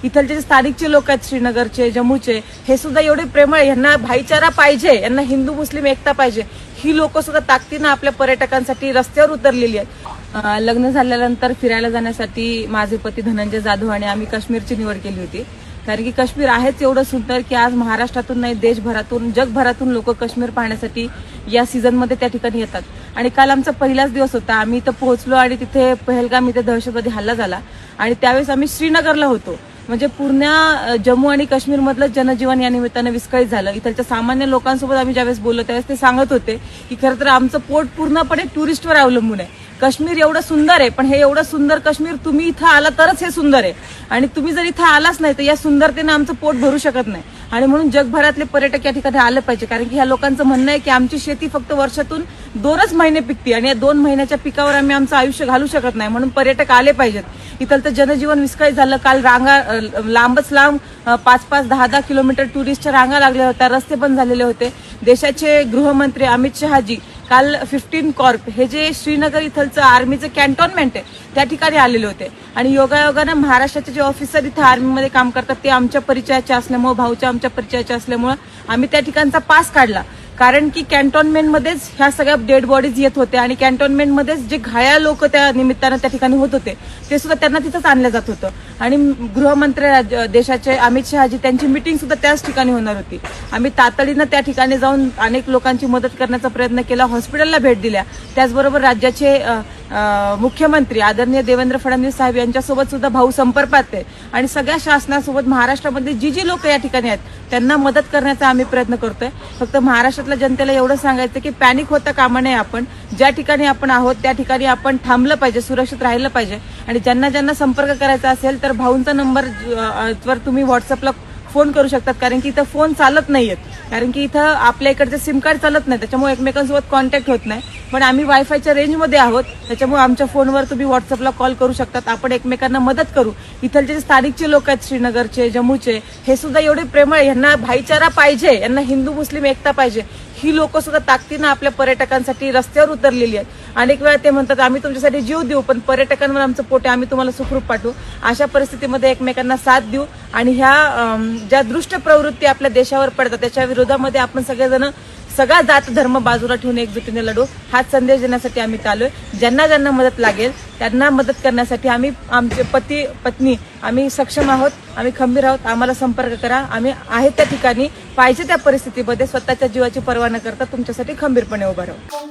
इथलचे जे स्थानिकचे लोक आहेत, श्रीनगरचे, जम्मूचे, हे सुद्धा एवढे प्रेमळ, यांना भाईचारा पाहिजे, यांना हिंदू मुस्लिम एकता पाहिजे, ही लोक सुद्धा ताकदीनं आपल्या पर्यटकांसाठी रस्त्यावर उतरलेली आहेत. लग्न झाल्यानंतर फिरायला जाण्यासाठी माझे पती धनंजय जाधव आणि आम्ही काश्मीरची निवड केली होती. कारण की काश्मीर आहेच एवढं सुंदर की आज महाराष्ट्रातून नाही, देशभरातून, जगभरातून लोक काश्मीर पाहण्यासाठी या सीझनमध्ये त्या ठिकाणी येतात. आणि काल आमचा पहिलाच दिवस होता. आम्ही इथं पोहोचलो आणि तिथे पहलगाम इथे दहशतवादी हल्ला झाला आणि त्यावेळेस आम्ही श्रीनगरला होतो. म्हणजे पूर्ण जम्मू आणि काश्मीरमधलं जनजीवन या निमित्तानं विस्कळीत झालं. इथलच्या सामान्य लोकांसोबत आम्ही ज्यावेळेस बोललो त्यावेळेस ते सांगत होते की खरं तर आमचं पोट पूर्णपणे टुरिस्टवर अवलंबून आहे. काश्मीर एवढं सुंदर आहे, पण हे एवढं सुंदर काश्मीर तुम्ही इथं आला तरच हे सुंदर आहे, आणि तुम्ही जर इथं आलाच नाही तर या सुंदरतेनं आमचं पोट भरू शकत नाही. आणि म्हणून जगभरातले पर्यटक या ठिकाणी आले पाहिजे. कारण की ह्या लोकांचं म्हणणं आहे की आमची शेती फक्त वर्षातून 2च महिने पिकते आणि या 2 महिन्याच्या पिकावर आम्ही आमचं आयुष्य घालू शकत नाही, म्हणून पर्यटक आले पाहिजेत. इथलं तर जनजीवन विस्कळीत झालं. काल रांगा लांबच लांब 5-5, 10-10 किलोमीटर टुरिस्टच्या रांगा लागल्या होत्या, रस्ते बंद झालेले होते. देशाचे गृहमंत्री अमित शहाजी काल 15 कॉर्प, हे जे श्रीनगर इथलचं आर्मीचं कॅन्टोन्मेंट आहे, त्या ठिकाणी आलेले होते. आणि योगायोगानं महाराष्ट्राचे जे ऑफिसर इथं आर्मीमध्ये काम करतात ते आमच्या परिचयाचे असल्यामुळे, भाऊच्या आमच्या परिचयाचे असल्यामुळे आम्ही त्या ठिकाणचा पास काढला. कारण की कॅन्टोन्मेंटमध्येच ह्या सगळ्या डेड बॉडीज येत होत्या आणि कॅन्टोन्मेंटमध्येच जे घायाळ लोक त्या निमित्तानं त्या ठिकाणी होत होते ते सुद्धा त्यांना तिथंच आणलं जात होतं. आणि गृहमंत्री देशाचे अमित शहाजी, त्यांची मिटिंग सुद्धा त्याच ठिकाणी होणार होती. आम्ही तातडीनं त्या ठिकाणी जाऊन अनेक लोकांची मदत करण्याचा प्रयत्न केला, हॉस्पिटलला भेट दिल्या. त्याचबरोबर राज्याचे मुख्यमंत्री आदरणीय देवेंद्र फडणवीस साहेब यांच्यासोबत सुद्धा भाऊ संपर्कात आहे आणि सगळ्या शासनासोबत महाराष्ट्रामध्ये जी लोक या ठिकाणी आहेत त्यांना मदत करण्याचा आम्ही प्रयत्न करतोय. फक्त महाराष्ट्रातल्या जनतेला एवढं सांगायचं की पॅनिक होता कामा नये. आपण ज्या ठिकाणी आपण आहोत त्या ठिकाणी आपण थांबलं पाहिजे, सुरक्षित राहिलं पाहिजे. आणि ज्यांना संपर्क करायचा असेल तर भाऊंचा नंबर वर तुम्ही व्हॉट्सअपला फोन करू शकतात. कारण की इथं फोन चालत नाहीयेत, कारण की इथं आपल्या इकडचे सिम कार्ड चालत नाही, त्याच्यामुळे एकमेकांसोबत कॉन्टॅक्ट होत नाही. पण आम्ही वायफायच्या रेंजमध्ये आहोत, त्याच्यामुळे आमच्या फोनवर तुम्ही व्हॉट्सअपला कॉल करू शकतात. आपण एकमेकांना मदत करू. इथलचे जे स्थानिकचे लोक आहेत, श्रीनगरचे, जम्मूचे, हे सुद्धा एवढे प्रेमळ, यांना भाईचारा पाहिजे, यांना हिंदू मुस्लिम एकता पाहिजे, ही लोक सुद्धा ताकदीनं आपल्या पर्यटकांसाठी रस्त्यावर उतरलेली आहेत. अनेक वेळा ते म्हणतात आम्ही तुमच्यासाठी जीव देऊ, पण पर्यटकांवर आमचं पोट आहे, आम्ही तुम्हाला सुखरूप पाठवू. अशा परिस्थितीमध्ये एकमेकांना साथ देऊ आणि ह्या ज्या दृष्ट प्रवृत्ती आपल्या देशावर पडतात त्याच्या विरोधामध्ये आपण सगळेजण, सगळा जात धर्म बाजूला ठेवून एकजुटीने लढू, हाच संदेश देण्यासाठी आम्ही चाललोय. ज्यांना मदत लागेल त्यांना मदत करण्यासाठी आम्ही, आमचे पती पत्नी, आम्ही सक्षम आहोत, आम्ही खंबीर आहोत. आम्हाला संपर्क करा. आम्ही आहे त्या ठिकाणी पाहिजे त्या परिस्थितीमध्ये स्वतःच्या जीवाची पर्वा न करता तुमच्यासाठी खंबीरपणे उभा राहू.